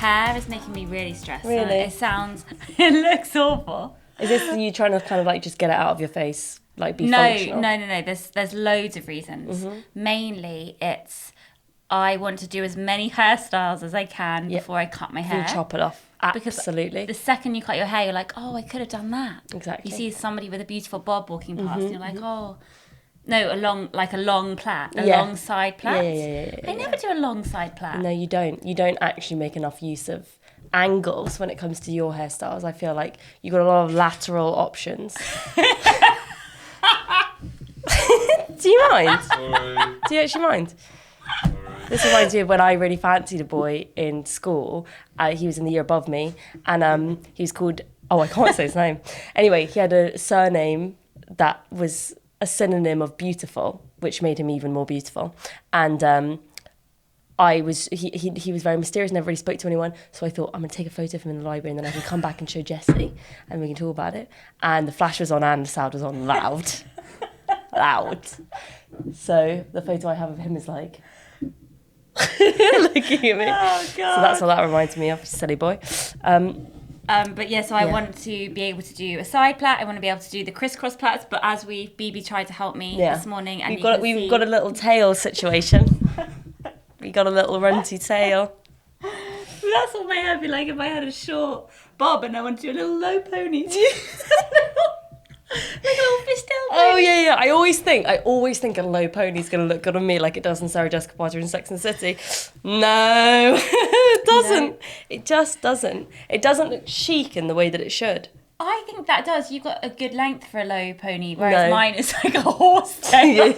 hair is making me really stressed. Really? It looks awful. Is this you trying to kind of like just get it out of your face, like be functional? No. There's loads of reasons. Mainly, it's I want to do as many hairstyles as I can before I cut my hair. You chop it off. Absolutely. Because the second you cut your hair, you're like, oh, I could have done that. Exactly. You see somebody with a beautiful bob walking past, and you're like, oh. No, a long plait, long side plait. Yeah. I never do a long side plait. No, you don't. You don't actually make enough use of angles when it comes to your hairstyles. I feel like you've got a lot of lateral options. Do you mind? Sorry. Do you actually mind? This reminds me of when I really fancied a boy in school. He was in the year above me, and he was called, I can't say his name. Anyway, he had a surname that was a synonym of beautiful, which made him even more beautiful. And he was very mysterious, never really spoke to anyone. So I thought, I'm going to take a photo of him in the library and then I can come back and show Jessie and we can talk about it. And the flash was on and the sound was on loud. Loud. So the photo I have of him is like... looking at me. Oh, God. So that's what that reminds me of, silly boy. But yeah, so I want to be able to do a side plait. I want to be able to do the crisscross plaits. But as Bebe tried to help me this morning, and we've got a little tail situation. We got a little runty tail. That's what my hair would be like if I had a short bob and I wanted to do a little low pony. Like a little fishtail pony. Oh yeah. I always think a low pony's gonna look good on me, like it does in Sarah Jessica Parker in Sex and the City. No, it doesn't. No. It just doesn't. It doesn't look chic in the way that it should. I think that does. You've got a good length for a low pony, whereas mine is like a horse tail.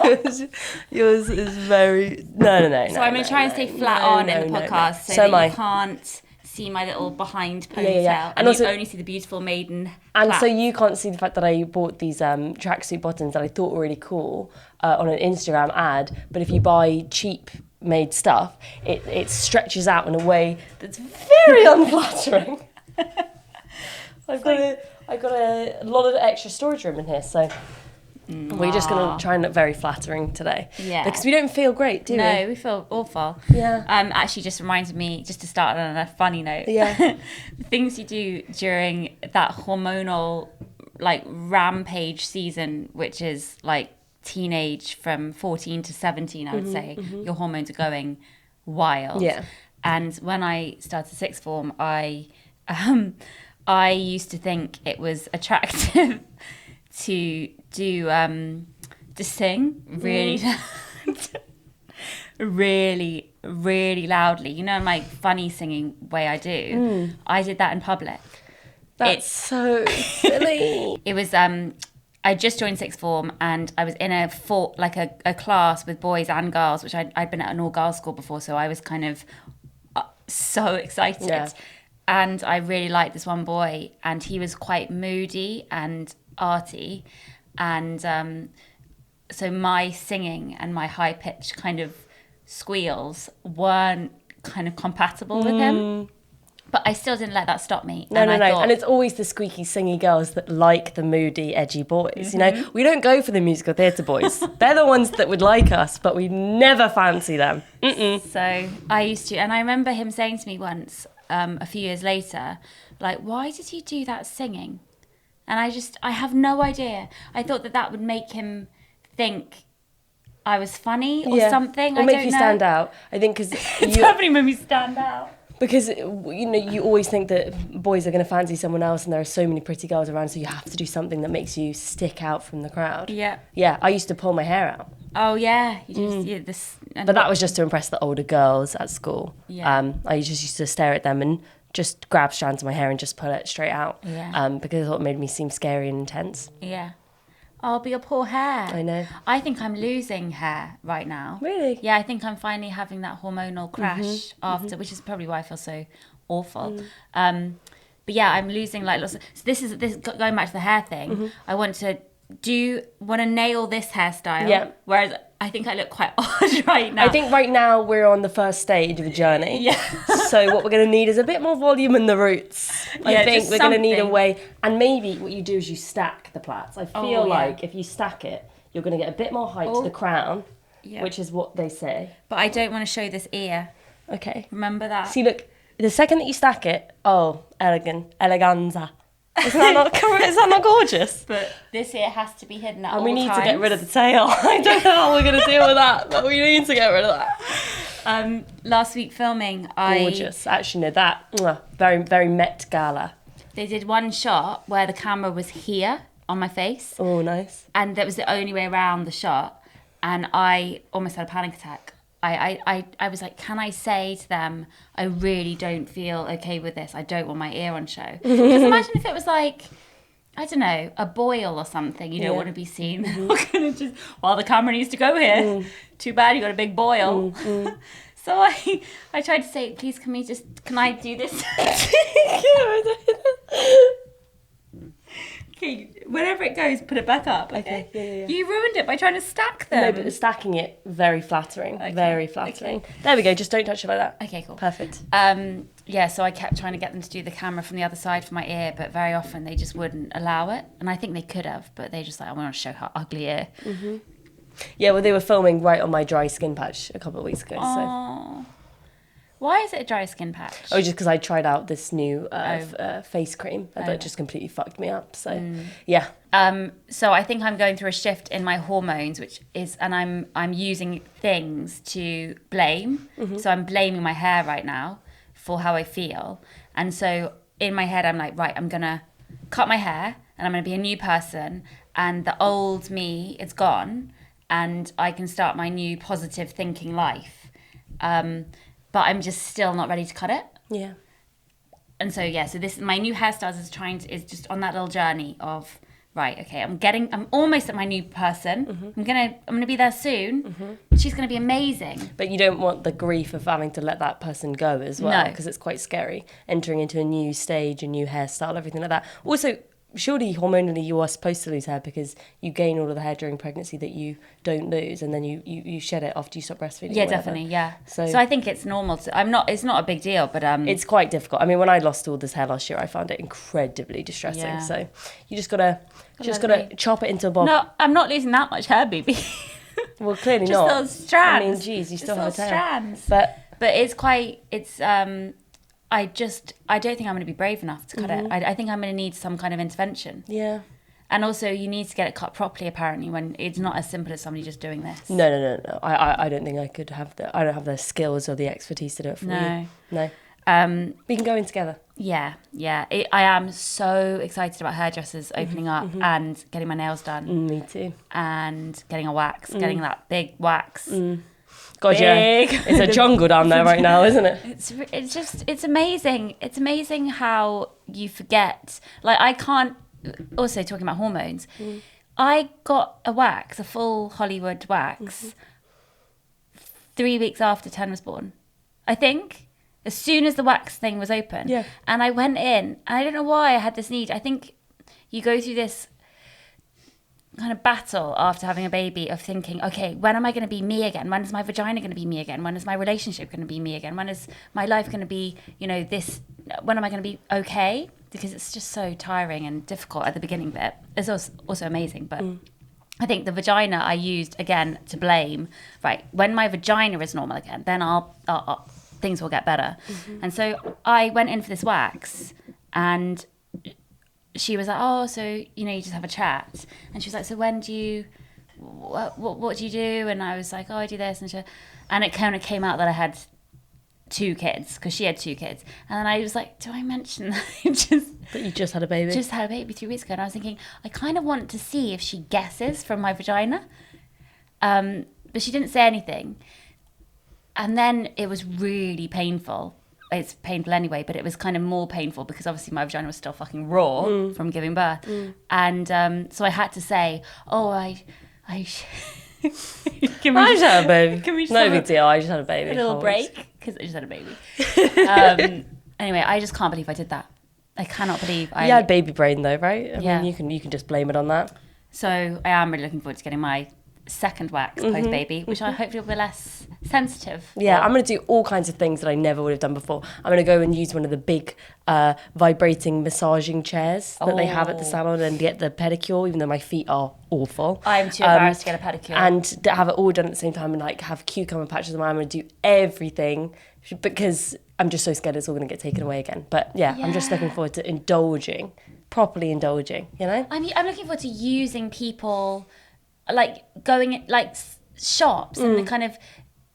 yours is very... No. So I'm going to try and stay flat on in the podcast so that you can't see my little behind ponytail. And also, you only see the beautiful maiden And plait. so you can't see the fact that I bought these tracksuit bottoms that I thought were really cool on an Instagram ad. But if you buy cheap made stuff, it stretches out in a way that's very unflattering. I've got a lot of extra storage room in here, so we're just going to try and look very flattering today. Yeah. Because we don't feel great, do we? No, we feel awful. Yeah. Actually just reminded me, just to start on a funny note, the things you do during that hormonal, like, rampage season, which is, like, teenage from 14 to 17, I would say. Your hormones are going wild. Yeah. And when I started sixth form, I used to think it was attractive to sing really really, really loudly. You know, my funny singing way I do. I did that in public. That's so silly. It was I just joined sixth form and I was in a class with boys and girls, which I'd been at an all-girls school before, so I was kind of so excited. Yeah. And I really liked this one boy, and he was quite moody and arty. And so my singing and my high-pitched kind of squeals weren't kind of compatible with him. But I still didn't let that stop me. No. And it's always the squeaky, singy girls that like the moody, edgy boys. You know, we don't go for the musical theatre boys. They're the ones that would like us, but we never fancy them. So I used to, and I remember him saying to me once, a few years later, like, why did you do that singing? And I have no idea. I thought that would make him think I was funny or something. Or I make don't you know. stand out. I think because It's definitely made me stand out. Because, you know, you always think that boys are going to fancy someone else and there are so many pretty girls around, so you have to do something that makes you stick out from the crowd. Yeah. Yeah, I used to pull my hair out. Oh, yeah. But that was just to impress the older girls at school. Yeah. I just used to stare at them and just grab strands of my hair and just pull it straight out. Yeah. Because I thought it made me seem scary and intense. Yeah. Oh, but your poor hair. I know. I think I'm losing hair right now. Really? Yeah, I think I'm finally having that hormonal crash after, which is probably why I feel so awful. But yeah, I'm losing like lots of... So this going back to the hair thing, I want to nail this hairstyle. Yeah. Whereas I think I look quite odd right now. I think right now we're on the first stage of the journey. Yeah. So what we're going to need is a bit more volume in the roots. I think we're going to need a way... And maybe what you do is you stack the plaits. I feel like if you stack it, you're going to get a bit more height to the crown, which is what they say. But I don't want to show this ear. Okay. Remember that? See, look, the second that you stack it, eleganza. Isn't that not correct? Is that not gorgeous? But this here has to be hidden at all And we need times. to get rid of the tail. I don't know how we're going to deal with that, but we need to get rid of that. Last week filming, Gorgeous. Actually, no, that, very, very Met Gala. they did one shot where the camera was here on my face. Oh, nice. And that was the only way around the shot. And I almost had a panic attack. I was like, can I say to them, I really don't feel okay with this. I don't want my ear on show. Because imagine if it was like, I don't know, a boil or something. You don't want to be seen. Just, well, the camera needs to go here. Too bad you got a big boil. So I tried to say, please, can I do this? Okay, whenever it goes, put it back up. Okay. Yeah. You ruined it by trying to stack them. No, but stacking it, very flattering. Okay. Very flattering. Okay. There we go. Just don't touch it like that. Okay, cool. Perfect. Yeah, so I kept trying to get them to do the camera from the other side for my ear, but very often they just wouldn't allow it. And I think they could have, but they just like, I want to show how ugly ear. Mm-hmm. Yeah, well, they were filming right on my dry skin patch a couple of weeks ago. Aww. So. Why is it a dry skin patch? Oh, just because I tried out this new face cream that just completely fucked me up. So, yeah. So I think I'm going through a shift in my hormones, and I'm using things to blame. Mm-hmm. So I'm blaming my hair right now for how I feel. And so in my head, I'm like, right, I'm going to cut my hair and I'm going to be a new person. And the old me is gone and I can start my new positive thinking life. But I'm just still not ready to cut it. Yeah. And so so this my new hairstyles is just on that little journey of right, okay, I'm almost at my new person. Mm-hmm. I'm gonna be there soon. Mm-hmm. She's gonna be amazing. But you don't want the grief of having to let that person go as well, because it's quite scary entering into a new stage, a new hairstyle, everything like that. Also, surely hormonally you are supposed to lose hair because you gain all of the hair during pregnancy that you don't lose, and then you shed it after you stop breastfeeding. Yeah, definitely. Yeah. So I think it's normal. It's not a big deal, but it's quite difficult. I mean, when I lost all this hair last year, I found it incredibly distressing. Yeah. So you just gotta chop it into a bob. No, I'm not losing that much hair, baby. Well, clearly just not. Those strands. I mean, geez, you still have a tail. Strands. But it's I don't think I'm going to be brave enough to cut it. I think I'm going to need some kind of intervention. Yeah. And also, you need to get it cut properly, apparently, when it's not as simple as somebody just doing this. No. I don't think I could have I don't have the skills or the expertise to do it for you. No. We can go in together. Yeah. I am so excited about hairdressers opening up and getting my nails done. Me too. And getting a wax, getting that big wax. God, yeah. It's a jungle down there right now, isn't it? It's amazing. It's amazing how you forget. Like, I can't, also talking about hormones, I got a wax, a full Hollywood wax, 3 weeks after Ten was born. I think, as soon as the wax thing was open. Yeah. And I went in, and I don't know why I had this need. I think you go through this kind of battle after having a baby of thinking, okay, when am I going to be me again? When is my vagina going to be me again? When is my relationship going to be me again? When is my life going to be, this, when am I going to be okay? Because it's just so tiring and difficult at the beginning bit. It's also amazing, but I think the vagina I used, again, to blame, right, when my vagina is normal again, then I'll things will get better. And so I went in for this wax, and she was like, oh, so, you just have a chat. And she was like, so when do you, what do you do? And I was like, oh, I do this. And it kind of came out that I had 2 kids, because she had 2 kids. And then I was like, do I mention that? That you just had a baby? Just had a baby 3 weeks ago. And I was thinking, I kind of want to see if she guesses from my vagina. But she didn't say anything. And then it was really painful. It's painful anyway, but it was kind of more painful because obviously my vagina was still fucking raw from giving birth. And so I had to say, oh, I just had a baby. No big deal, I just had a baby. A little break, because I just had a baby. Anyway, I just can't believe I did that. I cannot believe I... You had baby brain though, right? I mean, you can just blame it on that. So I am really looking forward to getting my second wax post-baby, which I hopefully will be less sensitive. Yeah, I'm going to do all kinds of things that I never would have done before. I'm going to go and use one of the big vibrating massaging chairs that they have at the salon and get the pedicure, even though my feet are awful. I'm too embarrassed to get a pedicure. And have it all done at the same time and have cucumber patches on my arm. I'm going to do everything because I'm just so scared it's all going to get taken away again. But yeah, I'm just looking forward to properly indulging, you know? I mean, I'm looking forward to using people, like going like shops and kind of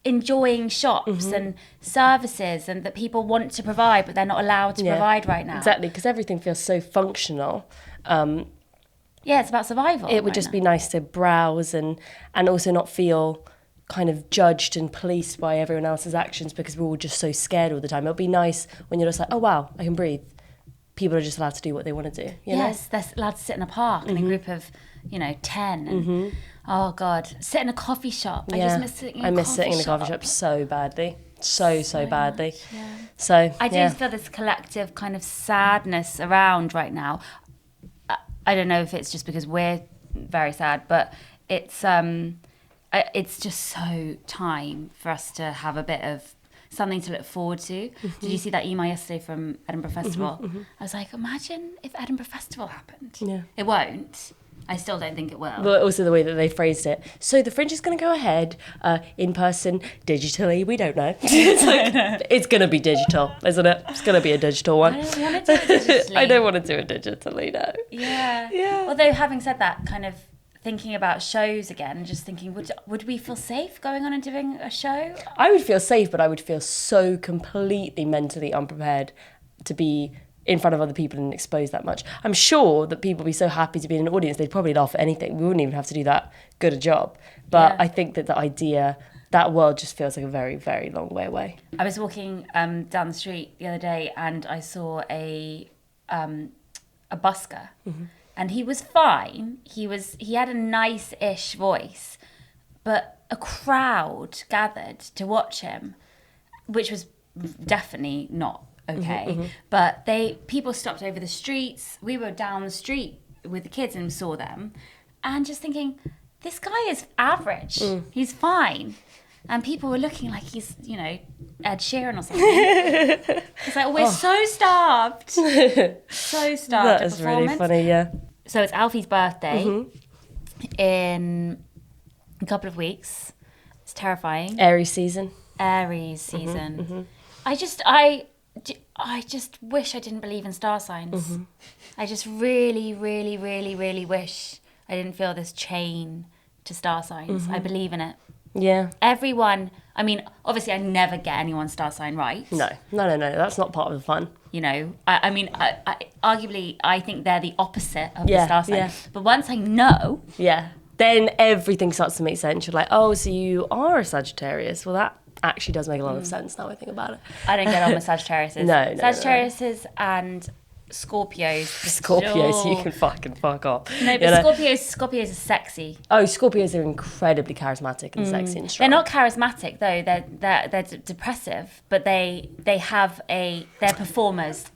enjoying shops and services and that people want to provide, but they're not allowed to provide right now. Exactly, because everything feels so functional. Yeah, it's about survival. It would just be nice to browse and also not feel kind of judged and policed by everyone else's actions because we're all just so scared all the time. It'll be nice when you're just like, oh wow, I can breathe. People are just allowed to do what they want to do. You know? They're allowed to sit in a park in a group of, 10. And, oh God, sit in a coffee shop. I just miss sitting in a coffee shop. I miss sitting in a coffee shop so badly. So badly. Much, yeah. So I do feel this collective kind of sadness around right now. I don't know if it's just because we're very sad, but it's just so time for us to have a bit of something to look forward to. Did you see that email yesterday from Edinburgh Festival? I was like, imagine if Edinburgh Festival happened. Yeah. It won't. I still don't think it will. But also the way that they phrased it. So the Fringe is going to go ahead in person, digitally. We don't know. It's going to be digital, isn't it? It's going to be a digital one. I don't want to do it digitally. I don't want to do it digitally, no. Yeah. Although having said that, kind of thinking about shows again, just thinking, would we feel safe going on and doing a show? I would feel safe, but I would feel so completely mentally unprepared to be in front of other people and exposed that much. I'm sure that people would be so happy to be in an audience, they'd probably laugh at anything. We wouldn't even have to do that good a job. But I think that the idea, that world just feels like a very, very long way away. I was walking down the street the other day and I saw a busker. And he was fine. He had a nice-ish voice, but a crowd gathered to watch him, which was definitely not okay. But people stopped over the streets. We were down the street with the kids and saw them, and just thinking, this guy is average. He's fine. And people were looking like he's, Ed Sheeran or something. It's like, we're so starved. So starved. That is really funny, yeah. So it's Alfie's birthday in a couple of weeks. It's terrifying. Aries season. I just wish I didn't believe in star signs. I just really, really, really, really wish I didn't feel this chain to star signs. I believe in it. Yeah. Everyone, I mean, obviously I never get anyone's star sign right. No. That's not part of the fun. Arguably, I think they're the opposite of the star sign. Yeah. But once I know... Yeah. Then everything starts to make sense. You're like, oh, so you are a Sagittarius. Well, that actually does make a lot of sense now I think about it. I don't get on with Sagittariuses. No. Sagittariuses and Scorpios. You can fucking fuck off. No, but Scorpios are sexy. Oh, Scorpios are incredibly charismatic and sexy and strong. They're not charismatic though. They're depressive, but they're performers.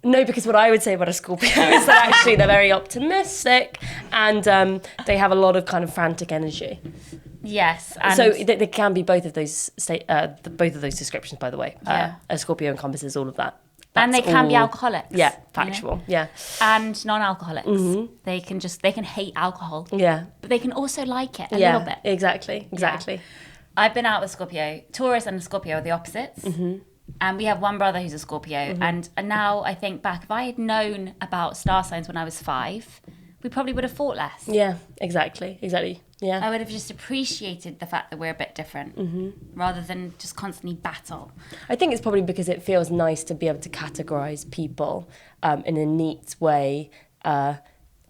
No, because what I would say about a Scorpio is that actually they're very optimistic and they have a lot of kind of frantic energy. Yes, and so they can be both of those descriptions. By the way, a Scorpio encompasses all of that. And they can be alcoholics. Yeah, factual. Yeah, and non-alcoholics. They can hate alcohol. Yeah, but they can also like it a little bit. Exactly. Yeah. I've been out with Scorpio. Taurus and Scorpio are the opposites. And we have one brother who's a Scorpio. And now I think back, if I had known about star signs when I was 5, we probably would have fought less. Yeah, exactly. Yeah. I would have just appreciated the fact that we're a bit different rather than just constantly battle. I think it's probably because it feels nice to be able to categorise people in a neat way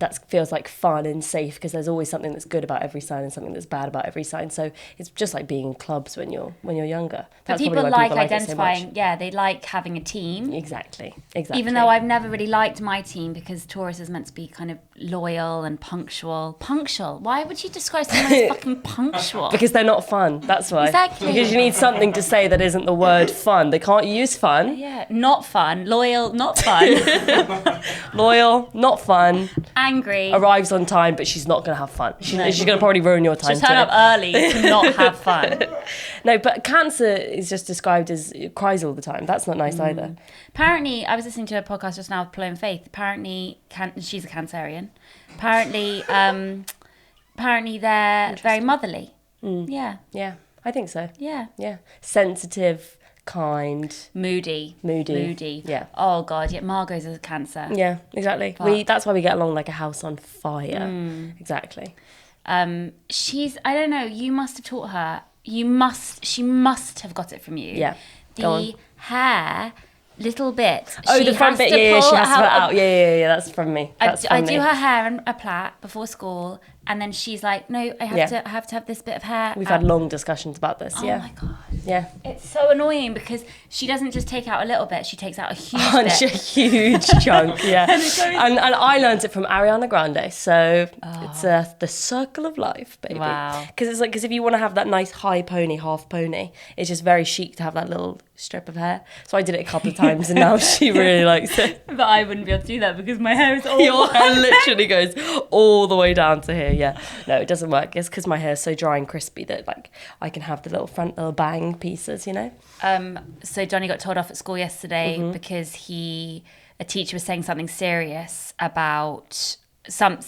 that feels like fun and safe because there's always something that's good about every sign and something that's bad about every sign. So it's just like being in clubs when you're younger. But people like identifying, they like having a team. Exactly. Even though I've never really liked my team because Taurus is meant to be kind of loyal and punctual. Punctual? Why would you describe someone as fucking punctual? Because they're not fun, that's why. Exactly. Because you need something to say that isn't the word fun. They can't use fun. Yeah, not fun. Loyal, not fun. Loyal, not fun. Angry. Arrives on time, but she's not going to have fun. She's going to probably ruin your time. She'll turn up early to not have fun. No, but Cancer is just described as cries all the time. That's not nice either. Apparently, I was listening to a podcast just now with Plo and Faith. Apparently, she's a Cancerian. Apparently they're very motherly. Yeah. Yeah, I think so. Yeah. Yeah. Sensitive, kind, moody. Yeah. Oh God, yeah. Margot's a Cancer. Yeah, exactly. That's why we get along like a house on fire. Exactly. She's, I don't know, you must have taught her. She must have got it from you. Yeah. The hair, little bit. Oh, the front bit, yeah, she has to put it out. Yeah, that's from me. I do her hair in a plait before school, and then she's like, no, I have to have this bit of hair. We've had long discussions about this, yeah. Oh my God. Yeah. It's so annoying because she doesn't just take out a little bit, she takes out a huge A huge chunk, yeah. and I learned it from Ariana Grande, so it's the circle of life, baby. Wow. Because if you want to have that nice high pony, half pony, it's just very chic to have that little strip of hair. So I did it a couple of times, and now she really likes it. But I wouldn't be able to do that because my hair is all Your hair literally goes all the way down to here, yeah. No, it doesn't work. It's because my hair is so dry and crispy that like I can have the little front little bang pieces, you know. So Johnny got told off at school yesterday because a teacher was saying something serious about some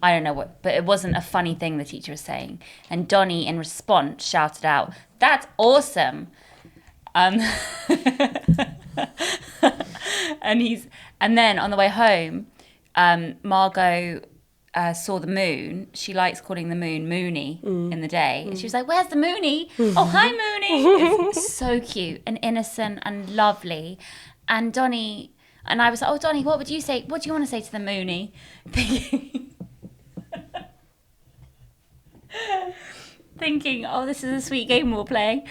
I don't know what, but it wasn't a funny thing the teacher was saying, and Donnie in response shouted out, "That's awesome." And then on the way home, Margot saw the moon. She likes calling the moon Moony in the day. And she was like, "Where's the Moony? Oh, hi, Moony." It's so cute and innocent and lovely. And Donnie, and I was like, "Oh, Donnie, what would you say? What do you want to say to the Moony?" Thinking, oh, this is a sweet game we're playing.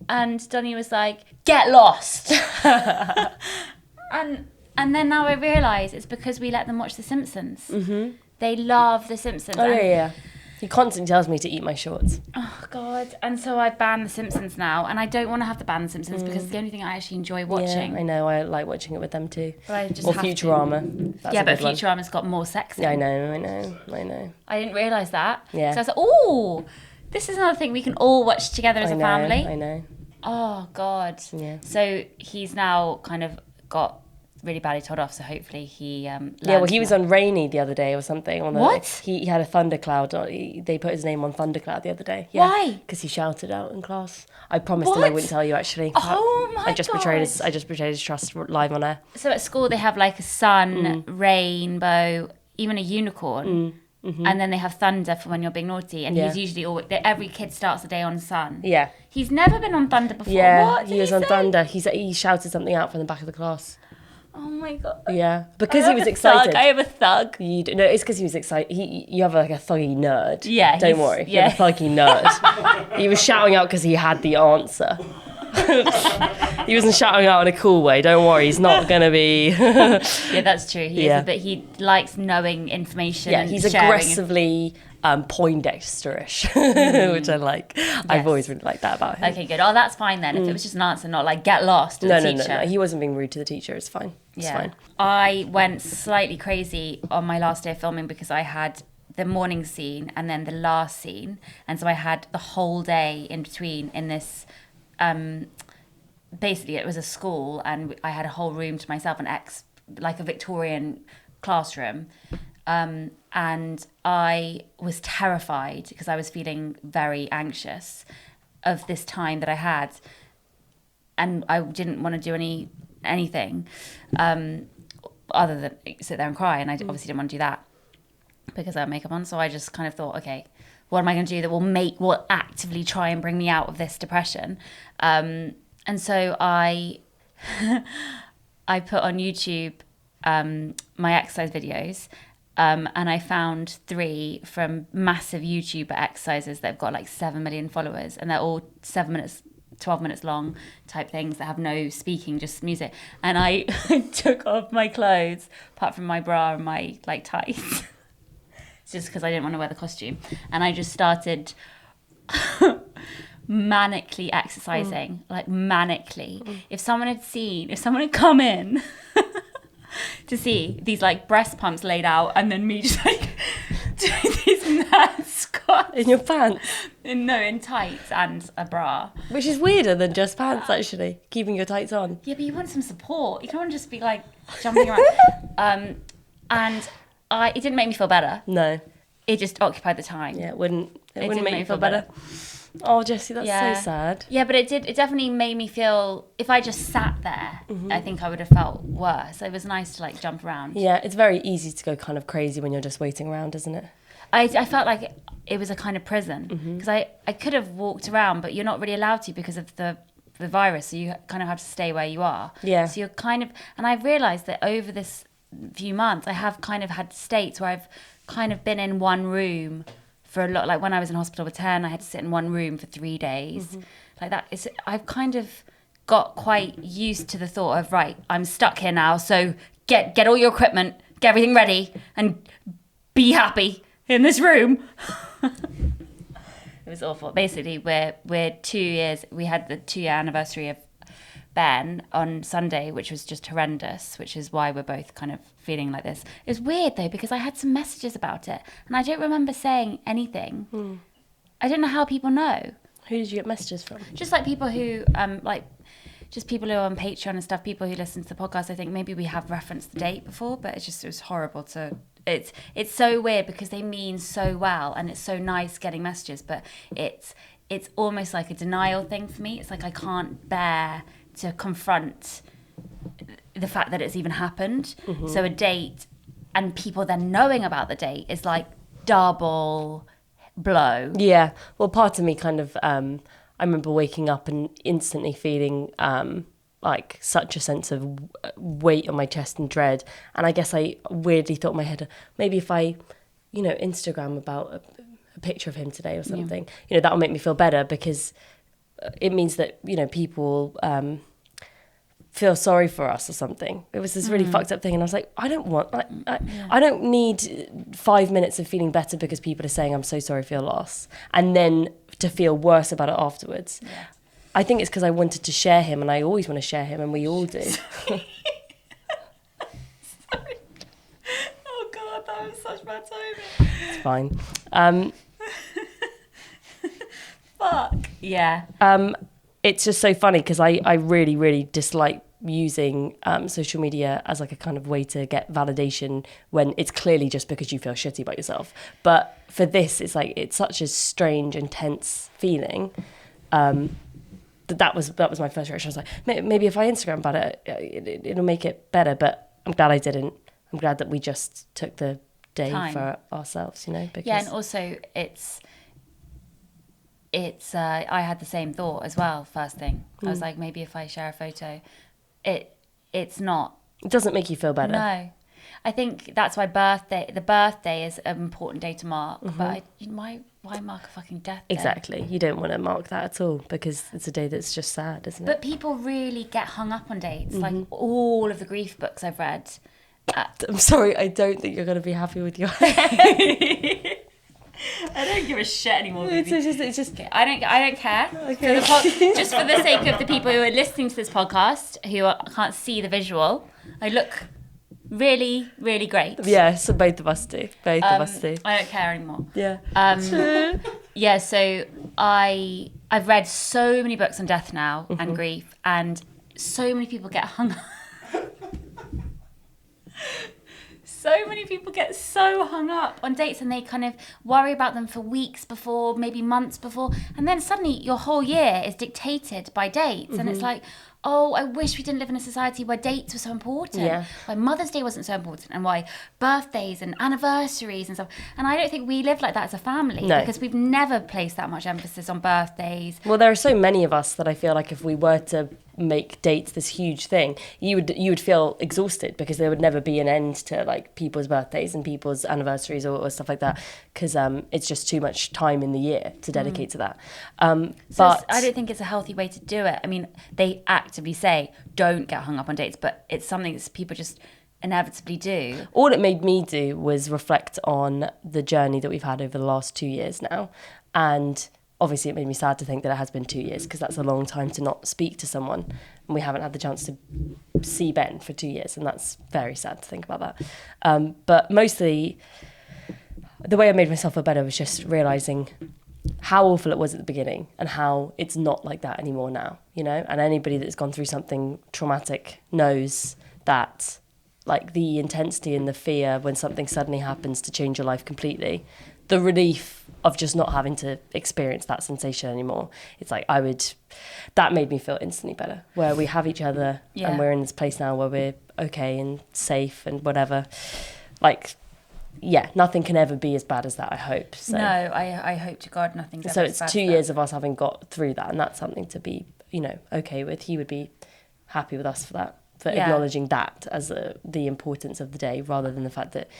And Donnie was like, "Get lost." and then now I realise it's because we let them watch The Simpsons. They love The Simpsons. Oh, yeah. He constantly tells me to eat my shorts. Oh, God. And so I ban The Simpsons now. And I don't want to have to ban The Simpsons because it's the only thing I actually enjoy watching. Yeah, I know. I like watching it with them too. But I just or have Futurama. yeah, but Futurama's got more sex in. Yeah, I know. I didn't realise that. Yeah. So I was like, oh, this is another thing we can all watch together as a family. I know. Oh, God. Yeah. So he's now kind of got really badly told off, so hopefully he he was on Rainy the other day or something. What? He had a thundercloud. They put his name on thundercloud the other day. Yeah. Why? Because he shouted out in class. I promised him I wouldn't tell you, actually. Oh my I just betrayed his trust live on air. So at school they have like a sun, rainbow, even a unicorn. And then they have thunder for when you're being naughty. And he's usually every kid starts the day on sun. Yeah. He's never been on thunder before. Yeah, what he was on thunder. He shouted something out from the back of the class. Oh my God. Yeah, because he was excited. I am a thug. No, it's because he was excited. You have like a thuggy nerd. Yeah. Don't worry. Yeah. You're a thuggy nerd. He was shouting out because he had the answer. He wasn't shouting out in a cool way. Don't worry, he's not going to be... Yeah, that's true. He likes knowing information. Yeah, he's sharing. Aggressively Poindexterish, which I like. Yes. I've always really liked that about him. Okay, good. Oh, that's fine then. If it was just an answer, not like get lost to No. the teacher. He wasn't being rude to the teacher. It's fine. It's fine. I went slightly crazy on my last day of filming because I had the morning scene and then the last scene. And so I had the whole day in between in this... basically, it was a school and I had a whole room to myself, like a Victorian classroom. And I was terrified because I was feeling very anxious of this time that I had. And I didn't want to do anything other than sit there and cry. And I obviously didn't want to do that because I had makeup on. So I just kind of thought, okay, what am I going to do that will actively try and bring me out of this depression? And so I put on YouTube my exercise videos. And I found 3 from massive YouTuber exercises that have got like 7 million followers, and they're all 7 minutes, 12 minutes long type things that have no speaking, just music. And I took off my clothes, apart from my bra and my like tights, just because I didn't want to wear the costume. And I just started manically exercising, like manically. If someone had come in to see these like breast pumps laid out and then me just like doing these mad squats in your pants, in tights and a bra, which is weirder than just pants, actually, keeping your tights on. Yeah, but you want some support. You can't just be like jumping around. And it didn't make me feel better. No, it just occupied the time. Yeah, it wouldn't make me feel better. Oh, Jessie, that's so sad. Yeah, but it definitely made me feel, if I just sat there, I think I would have felt worse. It was nice to like jump around. Yeah, it's very easy to go kind of crazy when you're just waiting around, isn't it? I felt like it was a kind of prison, because I could have walked around, but you're not really allowed to because of the virus, so you kind of have to stay where you are. Yeah. So you're kind of, and I've realised that over this few months, I have kind of had states where I've kind of been in one room for a lot. Like when I was in hospital with 10, I had to sit in one room for 3 days. Like that is, I've kind of got quite used to the thought of, right, I'm stuck here now, so get all your equipment, get everything ready, and be happy in this room. It was awful. Basically, we're 2 years. We had the 2-year anniversary of Ben on Sunday, which was just horrendous, which is why we're both kind of feeling like this. It was weird though, because I had some messages about it, and I don't remember saying anything. I don't know how people know. Who did you get messages from? Just like people who just people who are on Patreon and stuff, people who listen to the podcast. I think maybe we have referenced the date before, but it was horrible to. It's so weird because they mean so well, and it's so nice getting messages, but it's almost like a denial thing for me. It's like I can't bear to confront the fact that it's even happened. So a date and people then knowing about the date is like double blow. Yeah. Well, part of me kind of, I remember waking up and instantly feeling like such a sense of weight on my chest and dread. And I guess I weirdly thought in my head, maybe if I, Instagram about a picture of him today or something, that will make me feel better, because it means that, people feel sorry for us or something. It was this really fucked up thing, and I was like, I don't need 5 minutes of feeling better because people are saying I'm so sorry for your loss, and then to feel worse about it afterwards. I think it's because I wanted to share him, and I always want to share him, and we all do. Sorry. Oh God, that was such bad timing. It's fine. Fuck. Yeah. It's just so funny because I really, really dislike using social media as like a kind of way to get validation when it's clearly just because you feel shitty about yourself. But for this, it's like, it's such a strange, intense feeling. That was my first reaction. I was like, maybe if I Instagram about it, it'll make it better. But I'm glad I didn't. I'm glad that we just took the day for ourselves, because... Yeah, and also it's I had the same thought as well, first thing. I was like, maybe if I share a photo, it's not... It doesn't make you feel better. No. I think that's why the birthday is an important day to mark, but why mark a fucking death day? Exactly. You don't want to mark that at all, because it's a day that's just sad, isn't it? But people really get hung up on dates. Like all of the grief books I've read... I'm sorry, I don't think you're going to be happy with your... I don't give a shit anymore, baby. It's just... Okay, I don't care. Okay. Just for the sake of the people who are listening to this podcast who can't see the visual, I look really, really great. Yeah, so both of us do. Both of us do. I don't care anymore. Yeah. Yeah, so I've read so many books on death now and grief, and so many people get hung up. So many people get so hung up on dates, and they kind of worry about them for weeks before, maybe months before, and then suddenly your whole year is dictated by dates. And it's like, oh, I wish we didn't live in a society where dates were so important. Yeah. Why Mother's Day wasn't so important, and why birthdays and anniversaries and stuff. And I don't think we live like that as a family, because we've never placed that much emphasis on birthdays. Well, there are so many of us that I feel like if we were to make dates this huge thing, you would feel exhausted, because there would never be an end to like people's birthdays and people's anniversaries or stuff like that, because it's just too much time in the year to dedicate to that. But I don't think it's a healthy way to do it. I mean, they actively say don't get hung up on dates, but it's something that people just inevitably do. All it made me do was reflect on the journey that we've had over the last 2 years now, and obviously it made me sad to think that it has been 2 years, because that's a long time to not speak to someone, and we haven't had the chance to see Ben for 2 years, and that's very sad to think about that. But mostly the way I made myself feel better was just realising how awful it was at the beginning and how it's not like that anymore now, and anybody that's gone through something traumatic knows that, like, the intensity and the fear when something suddenly happens to change your life completely, the relief of just not having to experience that sensation anymore. It's like that made me feel instantly better, where we have each other and we're in this place now where we're okay and safe and whatever. Like, yeah, nothing can ever be as bad as that, I hope. So. No, I hope to God nothing's ever So as it's bad 2 as years of us having got through that, and that's something to be, okay with. He would be happy with us for that, for acknowledging that as the importance of the day, rather than the fact that,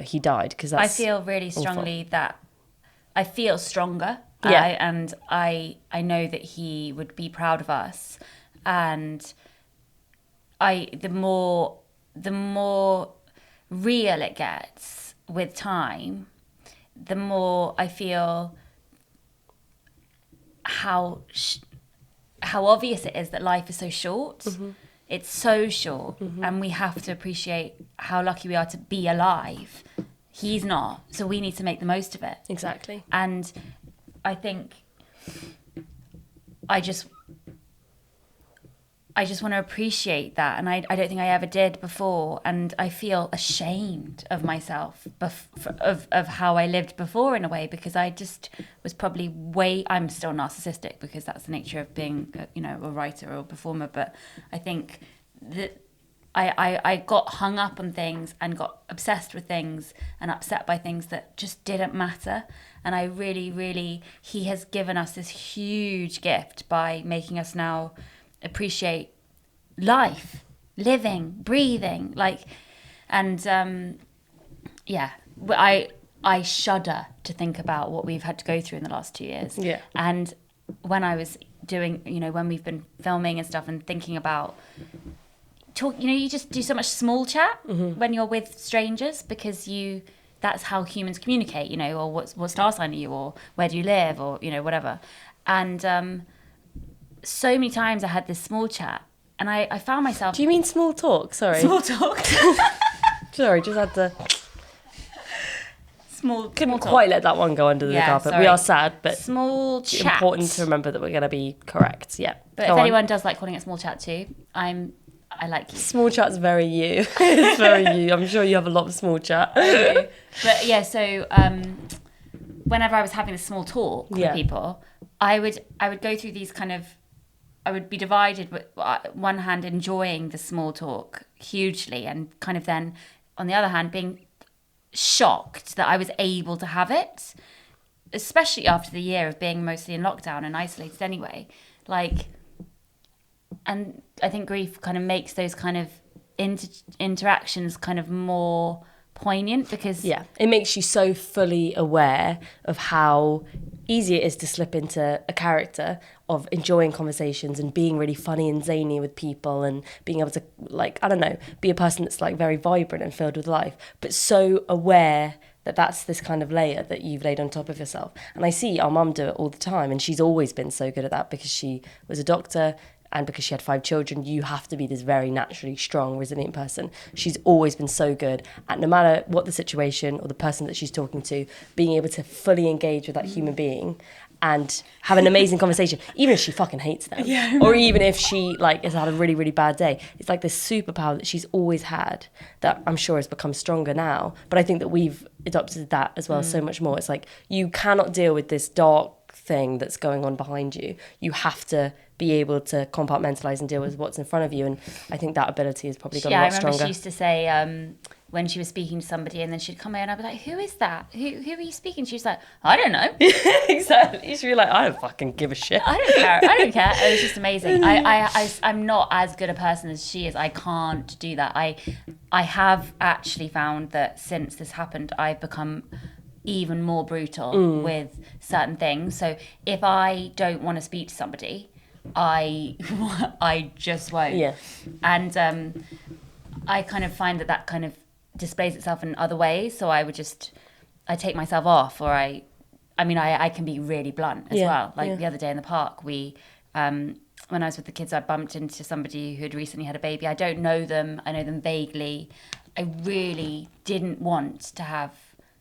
he died, because that's I feel really strongly that I feel stronger. Yeah. And I know that he would be proud of us. And the more real it gets with time, the more I feel how obvious it is that life is so short. Mm-hmm. It's so short, and we have to appreciate how lucky we are to be alive. He's not, so we need to make the most of it. Exactly. And I think I just want to appreciate that, and I don't think I ever did before, and I feel ashamed of myself of how I lived before, in a way, because I just was probably I'm still narcissistic, because that's the nature of being a writer or a performer, but I think that I got hung up on things and got obsessed with things and upset by things that just didn't matter. And I really, really, he has given us this huge gift by making us now appreciate life, living, breathing, I shudder to think about what we've had to go through in the last 2 years. Yeah. And when I was doing, when we've been filming and stuff and thinking about you just do so much small chat when you're with strangers, because that's how humans communicate, or what star sign are you, or where do you live, or whatever. And so many times I had this small chat, and I found myself... Do you mean small talk? Sorry. Small talk. Sorry, just had to... Couldn't talk. quite let that one go under the carpet. Sorry. We are sad, but small chat. Important to remember that we're going to be correct. Yeah. But if anyone does like calling it small chat too, I like you. Small chat's very you. It's very you. I'm sure you have a lot of small chat. I do. But yeah, so whenever I was having a small talk with people, I would go through these kind of... I would be divided with one hand enjoying the small talk hugely, and kind of then on the other hand being shocked that I was able to have it, especially after the year of being mostly in lockdown and isolated anyway. And I think grief kind of makes those kind of interactions kind of more poignant, because... Yeah, it makes you so fully aware of how easy it is to slip into a character of enjoying conversations and being really funny and zany with people, and being able to, be a person that's very vibrant and filled with life, but so aware that that's this kind of layer that you've laid on top of yourself. And I see our mum do it all the time, and she's always been so good at that, because she was a doctor, and because she had 5 children, you have to be this very naturally strong, resilient person. She's always been so good at, no matter what the situation or the person that she's talking to, being able to fully engage with that human being and have an amazing conversation, even if she fucking hates them. Yeah, or even if she has had a really, really bad day. It's this superpower that she's always had that I'm sure has become stronger now. But I think that we've adopted that as well so much more. It's you cannot deal with this dark thing that's going on behind you. You have to be able to compartmentalize and deal with what's in front of you, and I think that ability has probably got a lot stronger. I remember she used to say when she was speaking to somebody, and then she'd come in and I'd be like, who is that? Who are you speaking to? She was like, I don't know. Exactly. She'd be like, I don't fucking give a shit. I don't care. It was just amazing. I'm not as good a person as she is. I can't do that. I have actually found that since this happened, I've become even more brutal with certain things. So if I don't want to speak to somebody, I just won't. Yeah. And I kind of find that kind of displays itself in other ways. So I take myself off, or I can be really blunt as well. The other day in the park, when I was with the kids, I bumped into somebody who had recently had a baby. I don't know them. I know them vaguely. I really didn't want to have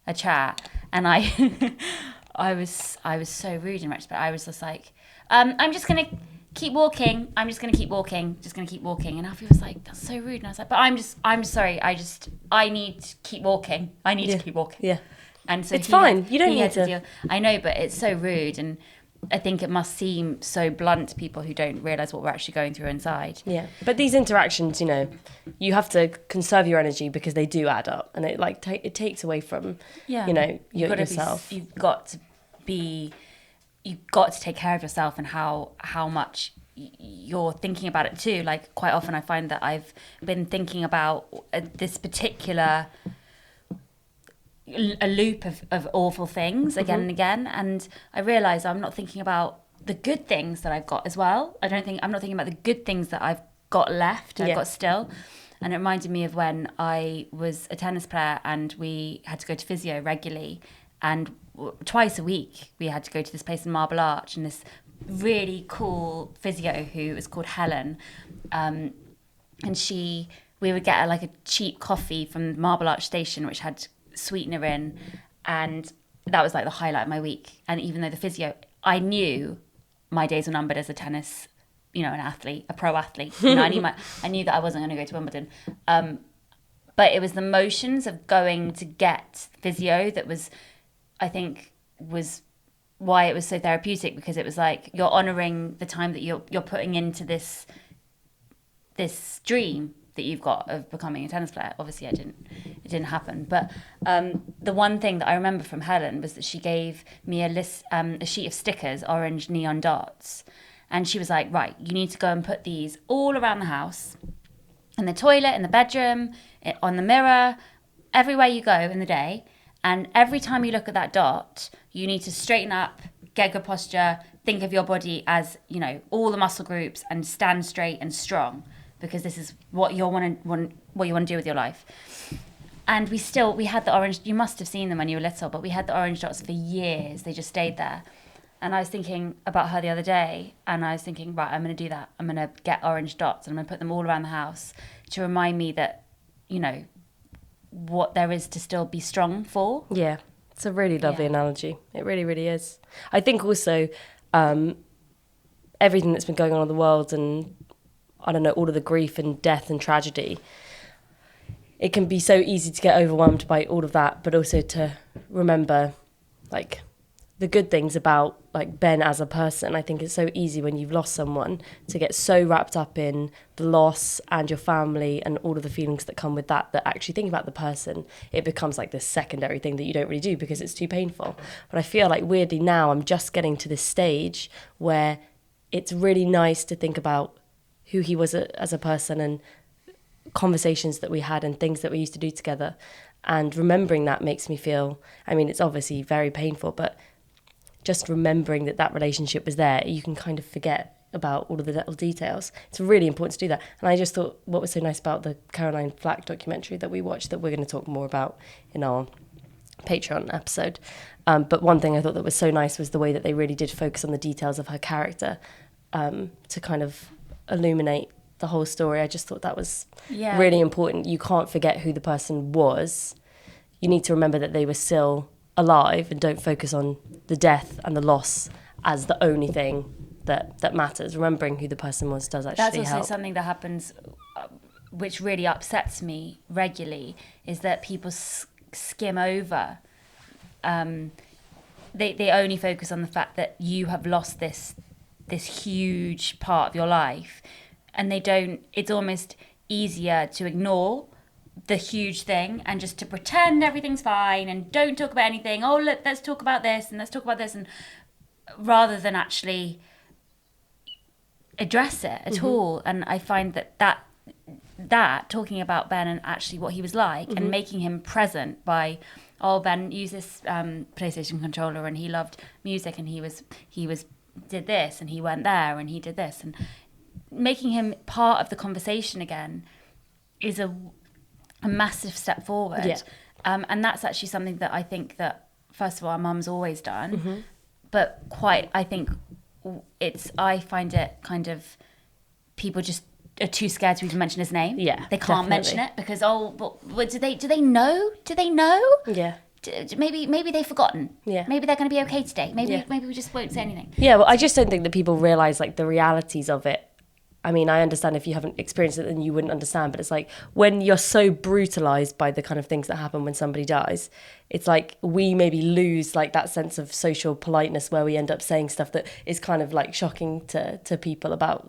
a chat, and I was so rude and wretched, but I was just like, I'm just gonna keep walking. I'm just gonna keep walking. And Alfie was like, that's so rude. And I was like, but I'm sorry. I need to keep walking. I need to keep walking. Yeah. And so it's fine. You don't need to deal. I know, but it's so rude, and I think it must seem so blunt to people who don't realise what we're actually going through inside. Yeah, but these interactions, you know, you have to conserve your energy because they do add up, and it like it takes away from, you know, yourself. You've got to take care of yourself and how much you're thinking about it too. Like quite often I find that I've been thinking about this particular a loop of awful things again and again, and I realise I'm not thinking about the good things that I've got as well. I'm not thinking about the good things that I've got left, I've got still. And it reminded me of when I was a tennis player and we had to go to physio regularly, and twice a week we had to go to this place in Marble Arch, and this really cool physio who was called Helen, and we would get like a cheap coffee from Marble Arch station which had sweetener in, and that was like the highlight of my week. And even though the physio, I knew my days were numbered as a tennis, you know, an athlete, a pro athlete, you know, I knew that I wasn't going to go to Wimbledon, but it was the motions of going to get physio that was, I think, was why it was so therapeutic, because it was like you're honouring the time that you're putting into this dream that you've got of becoming a tennis player. Obviously it didn't happen, but the one thing that I remember from Helen was that she gave me a sheet of stickers, orange neon dots, and she was like, right, you need to go and put these all around the house, in the toilet, in the bedroom, on the mirror, everywhere you go in the day, and every time you look at that dot you need to straighten up, get good posture, think of your body as, you know, all the muscle groups, and stand straight and strong, because this is what you want to do with your life. And we had the orange, you must have seen them when you were little, but we had the orange dots for years. They just stayed there. And I was thinking about her the other day, and I was thinking, right, I'm going to do that. I'm going to get orange dots and I'm going to put them all around the house to remind me that, you know, what there is to still be strong for. Yeah, it's a really lovely analogy. It really, really is. I think also everything that's been going on in the world, and I don't know, all of the grief and death and tragedy, it can be so easy to get overwhelmed by all of that, but also to remember like the good things about like Ben as a person. I think it's so easy when you've lost someone to get so wrapped up in the loss and your family and all of the feelings that come with that actually thinking about the person, it becomes like this secondary thing that you don't really do because it's too painful. But I feel like weirdly now I'm just getting to this stage where it's really nice to think about who he was as a person and conversations that we had and things that we used to do together. And remembering that makes me feel, I mean, it's obviously very painful, but just remembering that relationship was there, you can kind of forget about all of the little details. It's really important to do that. And I just thought what was so nice about the Caroline Flack documentary that we watched, that we're going to talk more about in our Patreon episode. But one thing I thought that was so nice was the way that they really did focus on the details of her character, to kind of illuminate the whole story. I just thought that was really important. You can't forget who the person was. You need to remember that they were still alive, and don't focus on the death and the loss as the only thing that matters. Remembering who the person was does actually help. That's also something that happens, which really upsets me regularly, is that people skim over. They only focus on the fact that you have lost this huge part of your life, and they don't. It's almost easier to ignore the huge thing and just to pretend everything's fine and don't talk about anything. Oh, let's talk about this and let's talk about this, and rather than actually address it at all. And I find that talking about Ben and actually what he was like, and making him present by, oh, Ben used this PlayStation controller and he loved music and he did this and he went there and he did this, and making him part of the conversation again is a massive step forward. And that's actually something that I think that, first of all, our mum's always done, but I find it kind of, people just are too scared to even mention his name. They can't mention it because, do they know? Maybe they've forgotten. Maybe they're going to be okay today. Maybe we just won't say anything. Well, I just don't think that people realise like the realities of it I mean, I understand if you haven't experienced it, then you wouldn't understand. But it's like when you're so brutalized by the kind of things that happen when somebody dies, it's like we maybe lose like that sense of social politeness where we end up saying stuff that is kind of like shocking to people about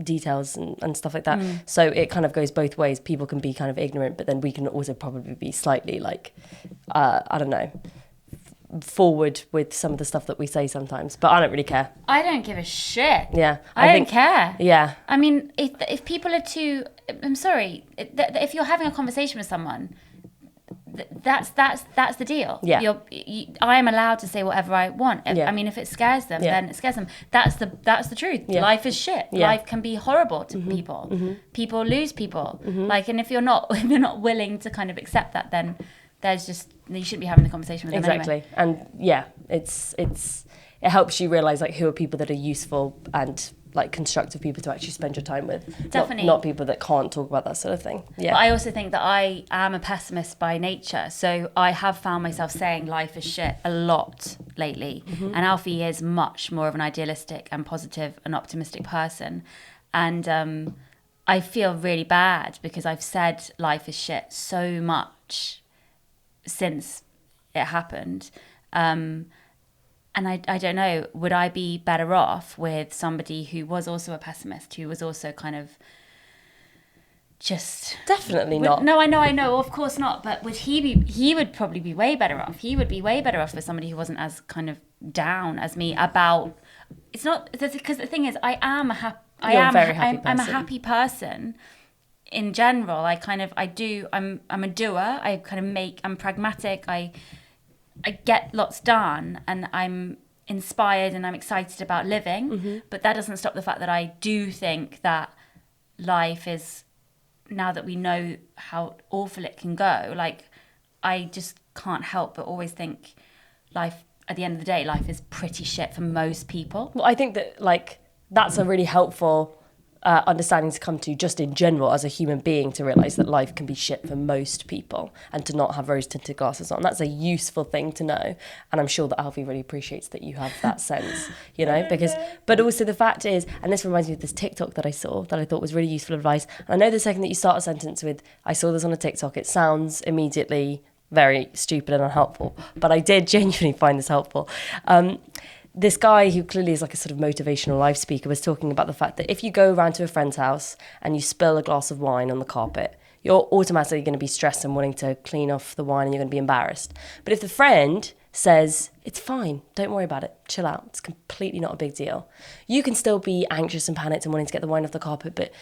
details and stuff like that. So it kind of goes both ways. People can be kind of ignorant, but then we can also probably be slightly like, I don't know, forward with some of the stuff that we say sometimes, but I don't really care. I don't give a shit. Yeah, I don't care. Yeah, I mean, if people are too, I'm sorry, if you're having a conversation with someone, that's the deal. Yeah, I am allowed to say whatever I want. Yeah. I mean, if it scares them, then it scares them. That's the truth. Yeah. Life is shit. Yeah. Life can be horrible to people. People lose people. Like, and if you're not willing to kind of accept that, then there's just, you shouldn't be having the conversation with them exactly. anyway. And yeah, it helps you realize like who are people that are useful and like constructive people to actually spend your time with. Definitely. Not people that can't talk about that sort of thing. Yeah. But I also think that I am a pessimist by nature. So I have found myself saying life is shit a lot lately. And Alfie is much more of an idealistic and positive and optimistic person. And I feel really bad because I've said life is shit so much since it happened. And I don't know, would I be better off with somebody who was also a pessimist, who was also kind of just... Definitely not. No, I know, of course not. But would he would probably be way better off. He would be way better off with somebody who wasn't as kind of down as me about... It's not... Because the thing is, I'm a happy person. In general, I'm a doer. I'm pragmatic. I get lots done, and I'm inspired, and I'm excited about living. But that doesn't stop the fact that I do think that life is, now that we know how awful it can go, like, I just can't help but always think life, at the end of the day, life is pretty shit for most people. Well, I think that like that's a really helpful understanding to come to just in general as a human being, to realise that life can be shit for most people and to not have rose-tinted glasses on. That's a useful thing to know. And I'm sure that Alfie really appreciates that you have that sense, you know, because, but also the fact is, and this reminds me of this TikTok that I saw that I thought was really useful advice. And I know the second that you start a sentence with, I saw this on a TikTok, it sounds immediately very stupid and unhelpful, but I did genuinely find this helpful. This guy who clearly is like a sort of motivational life speaker was talking about the fact that if you go around to a friend's house and you spill a glass of wine on the carpet, you're automatically going to be stressed and wanting to clean off the wine, and you're going to be embarrassed. But if the friend says, it's fine, don't worry about it, chill out, it's completely not a big deal, you can still be anxious and panicked and wanting to get the wine off the carpet, but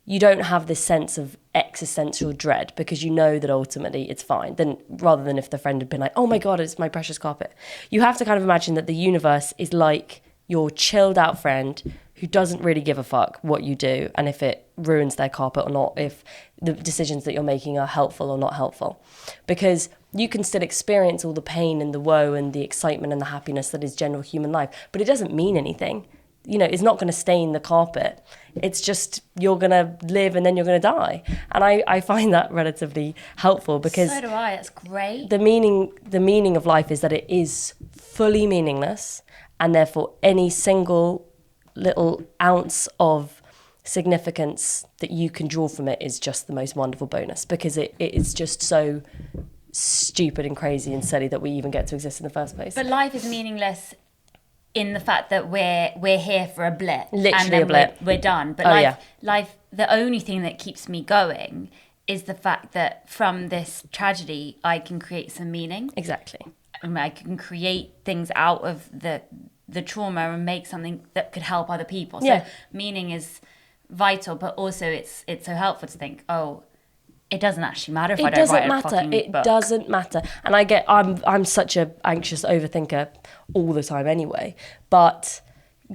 you don't have this sense of existential dread because you know that ultimately it's fine. Then rather than if the friend had been like, oh my God, it's my precious carpet. You have to kind of imagine that the universe is like your chilled out friend who doesn't really give a fuck what you do and if it ruins their carpet or not, if the decisions that you're making are helpful or not helpful. Because you can still experience all the pain and the woe and the excitement and the happiness that is general human life, but it doesn't mean anything. You know, it's not going to stain the carpet. It's just you're going to live and then you're going to die. And I find that relatively helpful because... So do I, that's great. The meaning of life is that it is fully meaningless, and therefore any single little ounce of significance that you can draw from it is just the most wonderful bonus, because it is just so stupid and crazy and silly that we even get to exist in the first place. But life is meaningless in the fact that we're here for a blip. Literally and then a blip. We're done. But life, the only thing that keeps me going is the fact that from this tragedy, I can create some meaning. Exactly. And I can create things out of the trauma and make something that could help other people. So meaning is vital, but also it's so helpful to think, oh, it doesn't actually matter if I don't write a fucking book. It doesn't matter. And I'm such a anxious overthinker all the time anyway. But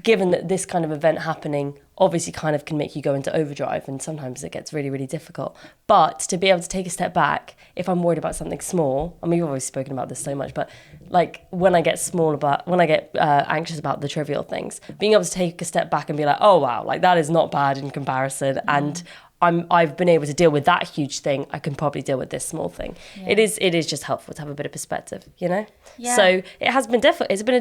given that this kind of event happening obviously kind of can make you go into overdrive, and sometimes it gets really, really difficult. But to be able to take a step back, if I'm worried about something small, and we've always spoken about this so much, but like when I get anxious about the trivial things, being able to take a step back and be like, oh wow, like that is not bad in comparison, and I've been able to deal with that huge thing, I can probably deal with this small thing. Yeah. It is just helpful to have a bit of perspective, you know? Yeah. So it has been difficult. It's been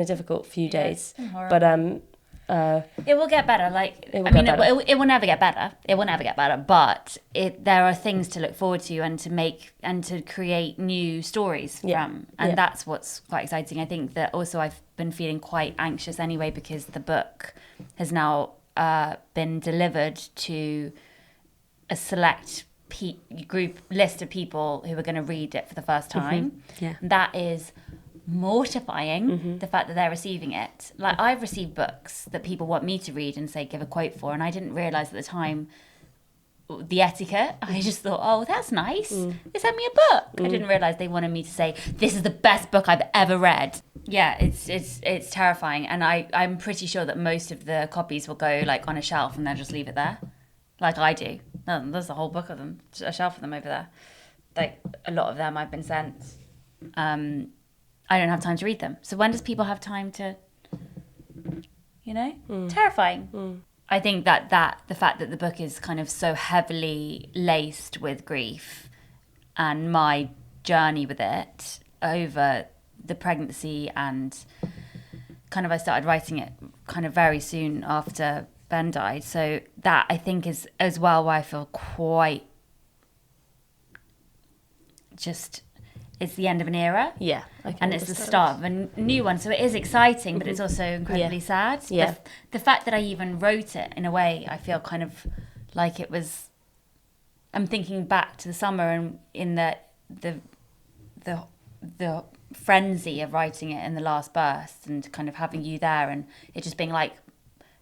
a difficult few days. It's been horrible. But It will get better. Like, It will I mean, get better. it will never get better. It will never get better. But there are things to look forward to and to make and to create new stories from. And that's what's quite exciting. I think that also I've been feeling quite anxious anyway because the book has now been delivered to a select list of people who are going to read it for the first time. Yeah. That is mortifying, the fact that they're receiving it. Like, I've received books that people want me to read and say give a quote for, and I didn't realise at the time the etiquette. I just thought, oh, that's nice. They sent me a book. I didn't realise they wanted me to say this is the best book I've ever read. Yeah, it's terrifying, and I'm pretty sure that most of the copies will go like on a shelf and they'll just leave it there, like I do. There's a whole book of them, a shelf of them over there. Like, a lot of them I've been sent. I don't have time to read them. So when does people have time to, terrifying. I think that the fact that the book is kind of so heavily laced with grief and my journey with it over the pregnancy, and kind of I started writing it kind of very soon after Ben died. So that, I think, is as well why I feel quite just... It's the end of an era. Yeah. And it's the start of a new one. So it is exciting, but it's also incredibly sad. Yeah. The fact that I even wrote it, in a way, I feel kind of like it was... I'm thinking back to the summer and in the frenzy of writing it in the last burst and kind of having you there and it just being like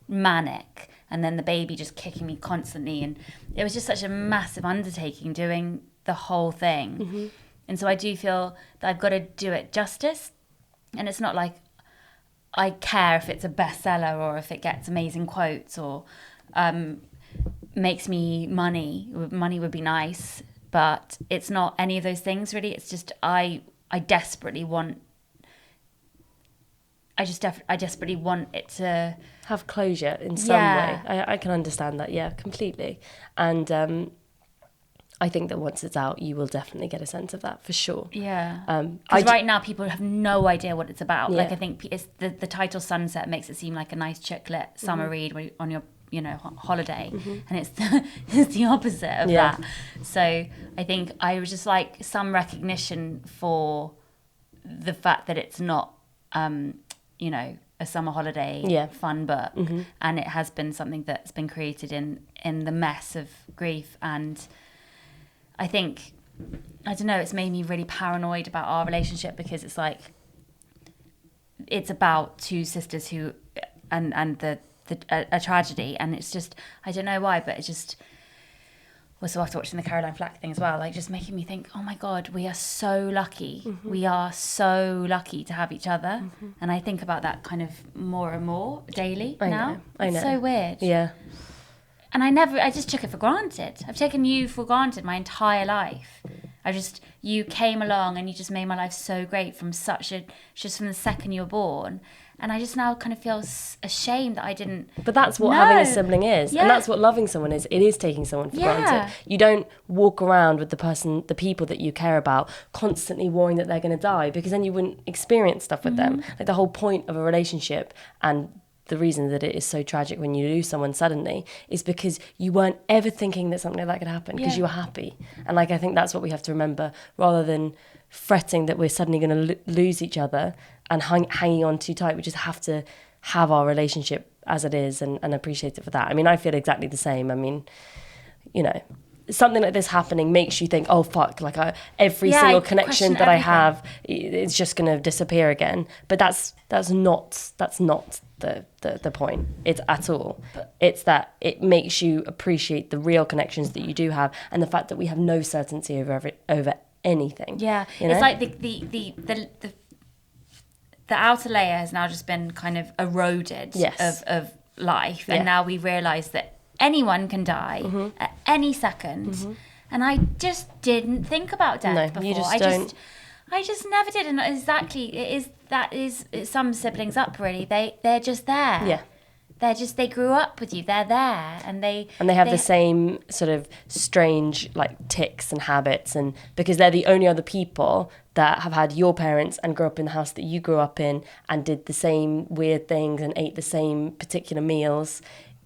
manic, and then the baby just kicking me constantly. And it was just such a massive undertaking doing the whole thing. And so I do feel that I've got to do it justice. And it's not like I care if it's a bestseller or if it gets amazing quotes or makes me money. Money would be nice, but it's not any of those things really. It's just I desperately want... I desperately want it to... have closure in some way. I can understand that, completely. And... I think that once it's out, you will definitely get a sense of that for sure. Yeah. Because right now people have no idea what it's about. Like, I think it's the title Sunset makes it seem like a nice chick lit summer read on your holiday, and it's the opposite of that. So I think I was just like some recognition for the fact that it's not a summer holiday fun book, and it has been something that's been created in the mess of grief. And I think, I don't know, it's made me really paranoid about our relationship, because it's like, it's about two sisters who, and a tragedy, and it's just, I don't know why, but it just, also after watching the Caroline Flack thing as well, like just making me think, oh my God, we are so lucky. We are so lucky to have each other. And I think about that kind of more and more daily now. I know. It's so weird. Yeah. And I just took it for granted. I've taken you for granted my entire life. You came along and you just made my life so great just from the second you were born. And I just now kind of feel ashamed that I didn't... But that's what having a sibling is. Yeah. And that's what loving someone is. It is taking someone for granted. You don't walk around with the people that you care about, constantly worrying that they're going to die, because then you wouldn't experience stuff with them. Like, the whole point of a relationship, and the reason that it is so tragic when you lose someone suddenly, is because you weren't ever thinking that something like that could happen, because you were happy. And like, I think that's what we have to remember, rather than fretting that we're suddenly going to lose each other and hanging on too tight. We just have to have our relationship as it is and appreciate it for that. I mean, I feel exactly the same. I mean, something like this happening makes you think, oh fuck, like every single connection that I have is just going to disappear again. But that's not the point. It's at all. It's that it makes you appreciate the real connections that you do have, and the fact that we have no certainty over anything. Yeah, it's like the outer layer has now just been kind of eroded of life, and now we realise that anyone can die at any second. And I just didn't think about death before. You just don't. I just never did. And exactly, it's some siblings up really. They're just there. Yeah. They grew up with you. They're there, and they have the same sort of strange like tics and habits, and because they're the only other people that have had your parents and grew up in the house that you grew up in and did the same weird things and ate the same particular meals,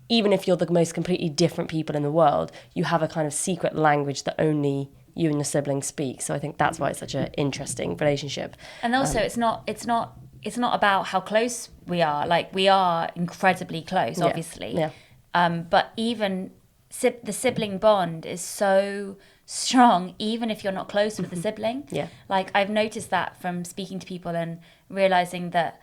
even if you're the most completely different people in the world, you have a kind of secret language that only you and your siblings speak. So I think that's why it's such an interesting relationship. And also, it's not about how close we are. Like, we are incredibly close, obviously. Yeah. But even the sibling bond is so strong, even if you're not close with the sibling. Yeah. Like, I've noticed that from speaking to people and realizing that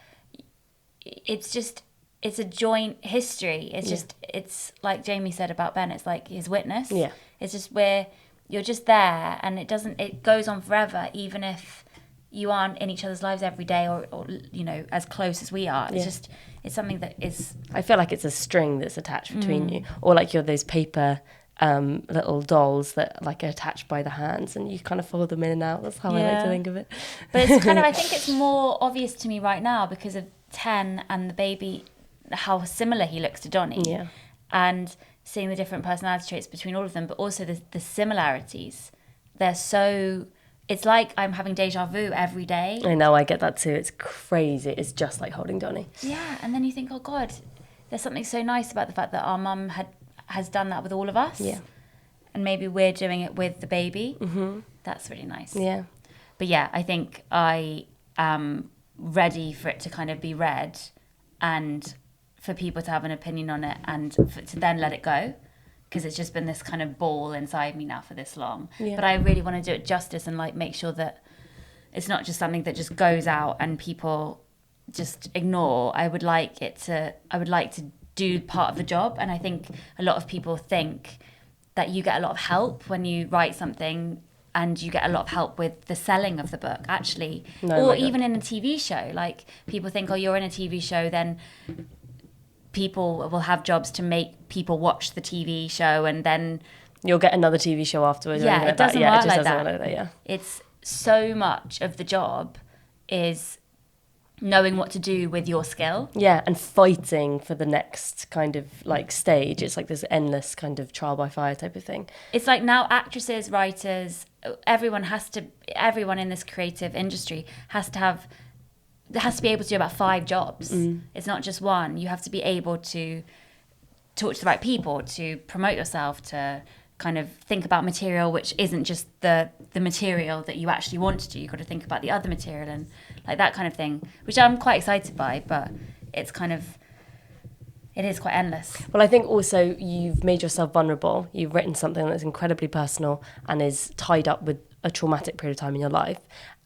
it's a joint history. It's like Jamie said about Ben, it's like his witness. Yeah. It's just where you're just there, and it goes on forever, even if you aren't in each other's lives every day or you know, as close as we are. It's something that is... I feel like it's a string that's attached between you, or like you're those paper little dolls that like are attached by the hands and you kind of fold them in and out. That's how I like to think of it. But it's kind of, I think it's more obvious to me right now because of 10 and the baby, how similar he looks to Donnie. Yeah. And seeing the different personality traits between all of them, but also the similarities. They're so... It's like I'm having deja vu every day. I know, I get that too. It's crazy. It's just like holding Donnie. Yeah, and then you think, oh God, there's something so nice about the fact that our mum has done that with all of us. Yeah. And maybe we're doing it with the baby. Mm-hmm. That's really nice. Yeah. But yeah, I think I am ready for it to kind of be read and for people to have an opinion on it and to then let it go, because it's just been this kind of ball inside me now for this long. Yeah. But I really want to do it justice and like make sure that it's not just something that just goes out and people just ignore. I would like to do part of the job, and I think a lot of people think that you get a lot of help when you write something and you get a lot of help with the selling of the book, actually. No, or even in a TV show. Like, people think, oh, you're in a TV show, then people will have jobs to make people watch the TV show, and then you'll get another TV show afterwards. Yeah, it doesn't work like that. Work like that. Yeah. It's so much of the job is knowing what to do with your skill. Yeah, and fighting for the next kind of like stage. It's like this endless kind of trial by fire type of thing. It's like now actresses, writers, everyone in this creative industry has to be able to do about 5 jobs. It's not just one. You have to be able to talk to the right people, to promote yourself, to kind of think about material which isn't just the material that you actually want to do. You've got to think about the other material and like that kind of thing, which I'm quite excited by, but it is quite endless. Well, I think also you've made yourself vulnerable. You've written something that's incredibly personal and is tied up with a traumatic period of time in your life,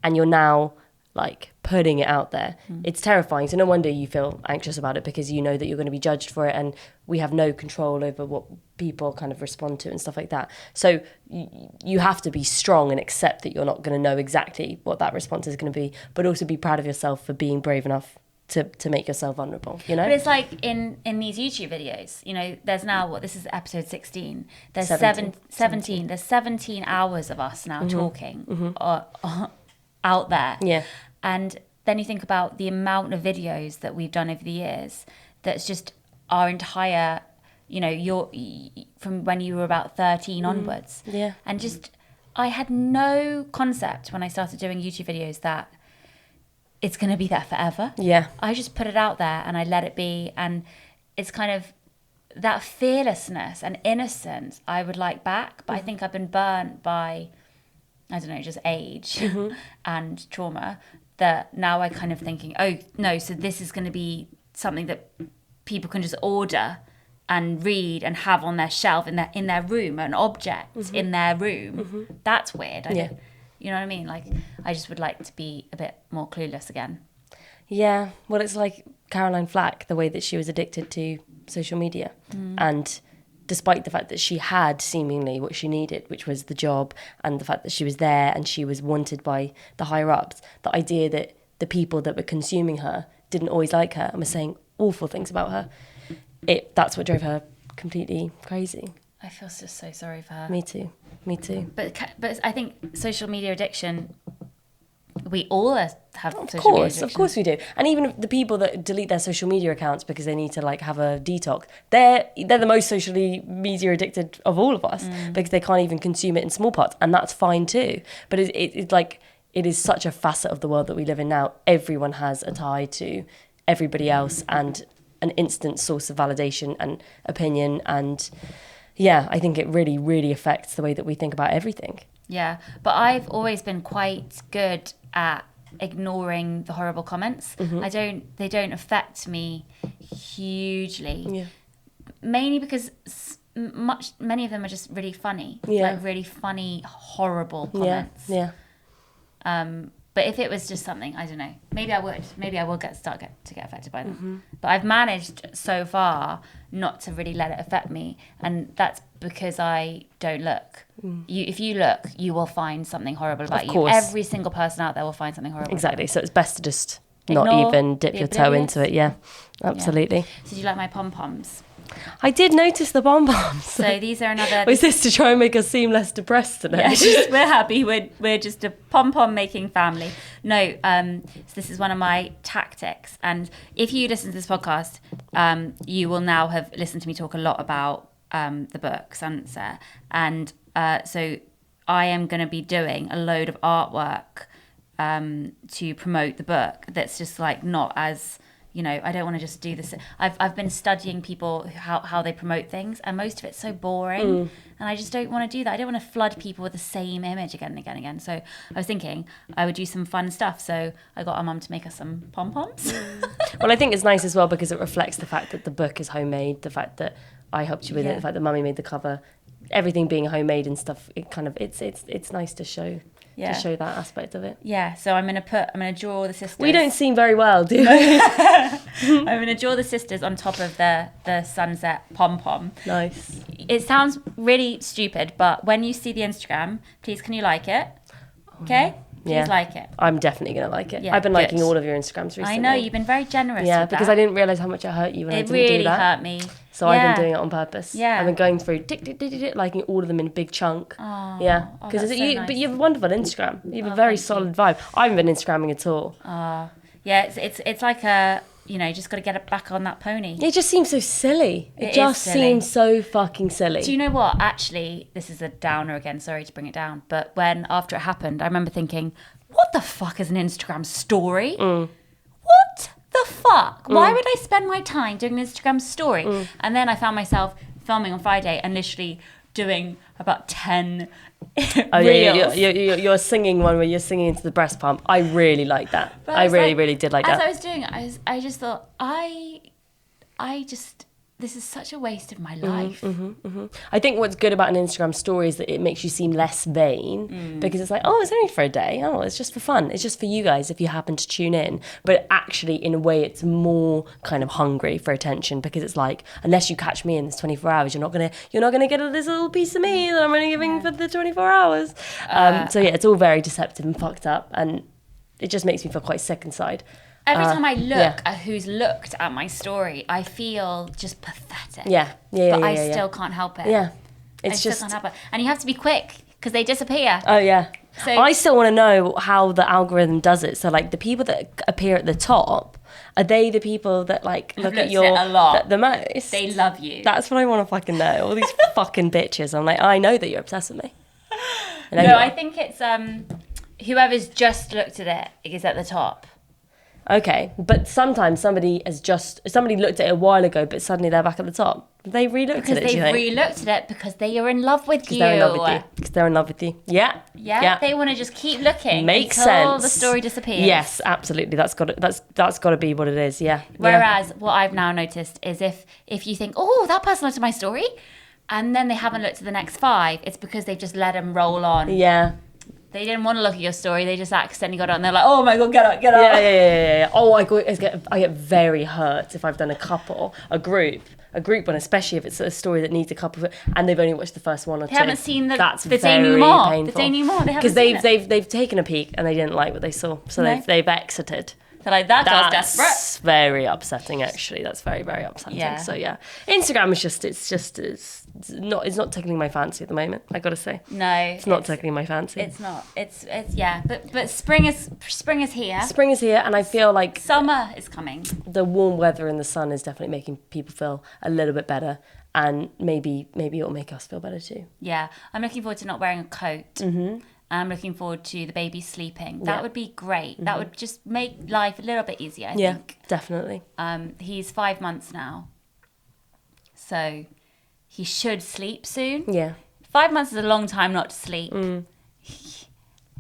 and you're now like putting it out there. It's terrifying. So no wonder you feel anxious about it, because you know that you're going to be judged for it, and we have no control over what people kind of respond to and stuff like that. So you have to be strong and accept that you're not going to know exactly what that response is going to be, but also be proud of yourself for being brave enough to make yourself vulnerable, you know? But it's like in these YouTube videos, you know, there's now, this is episode 16. There's 17. There's 17 hours of us now talking out there. Yeah. And then you think about the amount of videos that we've done over the years. That's just our entire, you know, from when you were about 13 onwards. Yeah. And just, I had no concept when I started doing YouTube videos that it's going to be there forever. Yeah. I just put it out there and I let it be. And it's kind of that fearlessness and innocence I would like back. But I think I've been burnt by, I don't know, just age and trauma, that now I kind of thinking, oh no, so this is going to be something that people can just order and read and have on their shelf in their room, an object in their room. That's weird. You know what I mean? Like, I just would like to be a bit more clueless again. Yeah. Well, it's like Caroline Flack, the way that she was addicted to social media. And despite the fact that she had seemingly what she needed, which was the job, and the fact that she was there and she was wanted by the higher-ups, the idea that the people that were consuming her didn't always like her and were saying awful things about her, that's what drove her completely crazy. I feel just so sorry for her. Me too. But I think social media addiction, we all have social media addiction. Of course we do. And even the people that delete their social media accounts because they need to like have a detox, they're the most socially media addicted of all of us, because they can't even consume it in small parts, and that's fine too. But it's like it is such a facet of the world that we live in now. Everyone has a tie to everybody else and an instant source of validation and opinion. And yeah, I think it really, really affects the way that we think about everything. Yeah, but I've always been quite good at ignoring the horrible comments. They don't affect me hugely. Yeah. Mainly because many of them are just really funny. Yeah. Like really funny, horrible comments. Yeah. But if it was just something, I don't know, maybe I would. Maybe I will get affected by them. But I've managed so far not to really let it affect me, and that's because I don't look. If you look, you will find something horrible about you. Every single person out there will find something horrible. Exactly. So it's best to just Ignore, not even dip your toe into it. Yeah, absolutely. Yeah. So do you like my pom-poms? I did notice the pom-poms. So these are another... Was this to try and make us seem less depressed today? Yeah, we're happy. We're just a pom-pom making family. No, so this is one of my tactics. And if you listen to this podcast, you will now have listened to me talk a lot about the book, Sunset. And so I am going to be doing a load of artwork to promote the book that's just like not as... I don't want to just do this. I've been studying people, how they promote things, and most of it's so boring. And I just don't want to do that. I don't want to flood people with the same image again and again and again. So I was thinking I would do some fun stuff. So I got our mum to make us some pom-poms. Well, I think it's nice as well because it reflects the fact that the book is homemade, the fact that I helped you with it, the fact that Mummy made the cover, everything being homemade and stuff. It kind of it's nice to show. To show that aspect of it. Yeah, so I'm gonna draw the sisters. We don't seem very well, do we? I'm gonna draw the sisters on top of the sunset pom-pom. Nice. It sounds really stupid, but when you see the Instagram, please can you like it? Okay? Please like it. I'm definitely going to like it. Yeah, I've been liking all of your Instagrams recently. I know, you've been very generous Yeah, with because that. I didn't realise how much it hurt you when I didn't really do that. It hurt me. So I've been doing it on purpose. Yeah. I've been going through, tick, tick, tick, tick, tick, liking all of them in a big chunk. Oh, yeah. Because nice. But you have a wonderful Instagram. You have a very solid vibe. I haven't been Instagramming at all. Yeah, it's like a... just got to get it back on that pony. It just seems so silly. It just seems so fucking silly. Do you know what? Actually, this is a downer again. Sorry to bring it down. But after it happened, I remember thinking, what the fuck is an Instagram story? What the fuck? Why would I spend my time doing an Instagram story? And then I found myself filming on Friday and literally doing about 10 reels. You're singing one where you're singing into the breast pump. I really like that. I really did like that. As I was doing it, I just thought, this is such a waste of my life. I think what's good about an Instagram story is that it makes you seem less vain because it's like, oh, it's only for a day. Oh, it's just for fun. It's just for you guys if you happen to tune in. But actually, in a way, it's more kind of hungry for attention because it's like, unless you catch me in this 24 hours, you're not gonna get this little piece of me that I'm only giving for the 24 hours. So yeah, it's all very deceptive and fucked up, and it just makes me feel quite sick inside. Every time I look at who's looked at my story, I feel just pathetic. But I still can't help it. Yeah. I still can't help it. And you have to be quick because they disappear. Oh, yeah. So I still want to know how the algorithm does it. So, like, the people that appear at the top, are they the people that, like, look at your... a lot. The most? They love you. That's what I want to fucking know. All these fucking bitches. I'm like, I know that you're obsessed with me. I think it's whoever's just looked at it is at the top. Okay, but sometimes somebody looked at it a while ago, but suddenly they're back at the top. They re-looked at it, Because they re-looked at it because they are in love with you. Because they're in love with you. Yeah. They want to just keep looking Makes until sense. the story disappears. Yes, absolutely. That's got to be what it is. Yeah. Whereas what I've now noticed is if you think, oh, that person looked at my story, and then they haven't looked at the next 5, it's because they've just let them roll on. Yeah. They didn't want to look at your story. They just accidentally got on. They're like, oh my God, get up. Yeah. Oh, I get very hurt if I've done a group one, especially if it's a story that needs a couple of, and they've only watched the first one or two. They haven't seen the That's denouement. painful. The denouement. They haven't because seen it. they've taken a peek and they didn't like what they saw, so they've exited. They're like, that girl's That's desperate. very upsetting, actually. That's very, very upsetting. Yeah. So yeah, Instagram is it's not tickling my fancy at the moment. I gotta say. No, it's not tickling my fancy. It's not. It's yeah. But spring is here. Spring is here, and I feel like summer is coming. The warm weather and the sun is definitely making people feel a little bit better, and maybe it'll make us feel better too. Yeah, I'm looking forward to not wearing a coat. and I'm looking forward to the baby sleeping. That Yeah. would be great. That would just make life a little bit easier, I Yeah, think. definitely. He's 5 months now, so he should sleep soon. Yeah. 5 months is a long time not to sleep.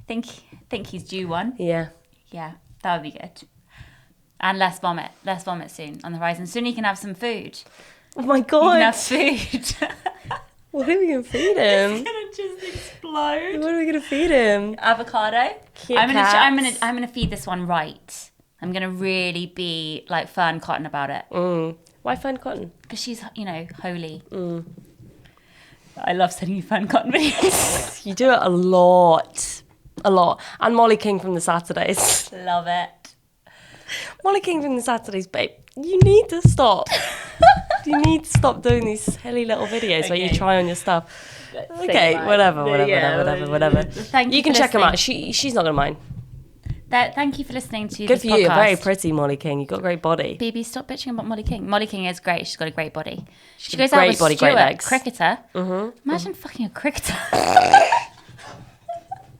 Think he's due one. Yeah. Yeah, that would be good. And less vomit soon on the horizon. Soon he can have some food. Oh my He God. can have food. What are we going to feed him? gonna just explode. What are we going to feed him? Avocado. Kit I'm gonna Kats. I'm gonna feed this one right. I'm gonna really be like Fern Cotton about it Why Fern Cotton? because she's holy. I love sending you Fern Cotton videos. You do it a lot. A lot. And Molly King from the Saturdays. Love it. Molly King from the Saturdays, babe. You need to stop. You need to stop doing these silly little videos where you Okay. try on your stuff. Say Okay, goodbye. whatever. Thank you. You can for check them listening. out. She's not gonna mind. Thank you for listening to Good this for you. You're podcast. very pretty, Molly King. You've got a great body. BB, stop bitching about Molly King. MollyKing is great. She's got a great body. She got goes out great with body, Stuart, great legs. cricketer. Imagine fucking a cricketer.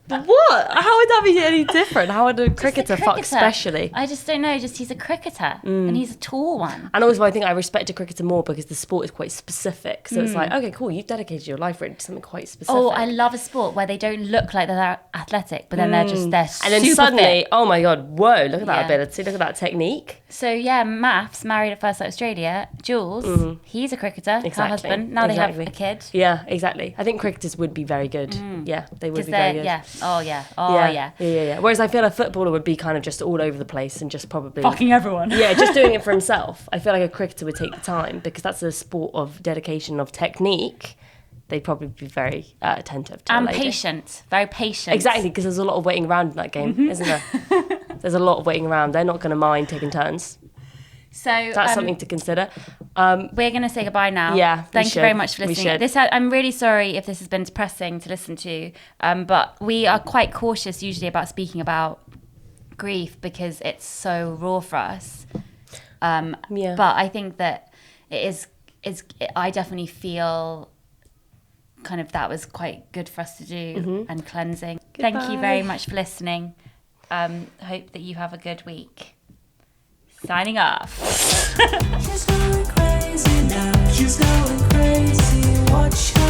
What? How would that be any different? How would a cricketer fuck cricketer. specially? I just don't know. Just he's a cricketer and he's a tall one. And also, I think I respect a cricketer more because the sport is quite specific. So it's like, okay, cool, you've dedicated your life really to something quite specific. Oh, I love a sport where they don't look like they're athletic, but then they're and then super suddenly, fit. oh my God, whoa, look at that Yeah. ability, look at that technique. So yeah, Maths, Married at First Sight Australia, Jules, he's a cricketer, her Exactly. husband. Now they have a kid. Yeah, exactly. I think cricketers would be very good. Yeah, they would Because be very they're, good. yeah. Oh yeah. Oh yeah. Yeah. Whereas I feel a footballer would be kind of just all over the place and just probably... Fucking everyone. Yeah, just doing it for himself. I feel like a cricketer would take the time because that's a sport of dedication, of technique. They'd probably be very attentive to And a lady. patient. Very patient. Exactly, because there's a lot of waiting around in that game, isn't there? There's a lot of waiting around. They're not going to mind taking turns. So That's something to consider. we're going to say goodbye now. Yeah, we Thank you very should. much for We listening. should. I'm really sorry if this has been depressing to listen to, but we are quite cautious usually about speaking about grief because it's so raw for us. Yeah. But I think that I definitely feel kind of that was quite good for us to do and cleansing. Thank you very Goodbye. much for listening. Hope that you have a good week. Signing off. She's going crazy now. She's going crazy. Watch her.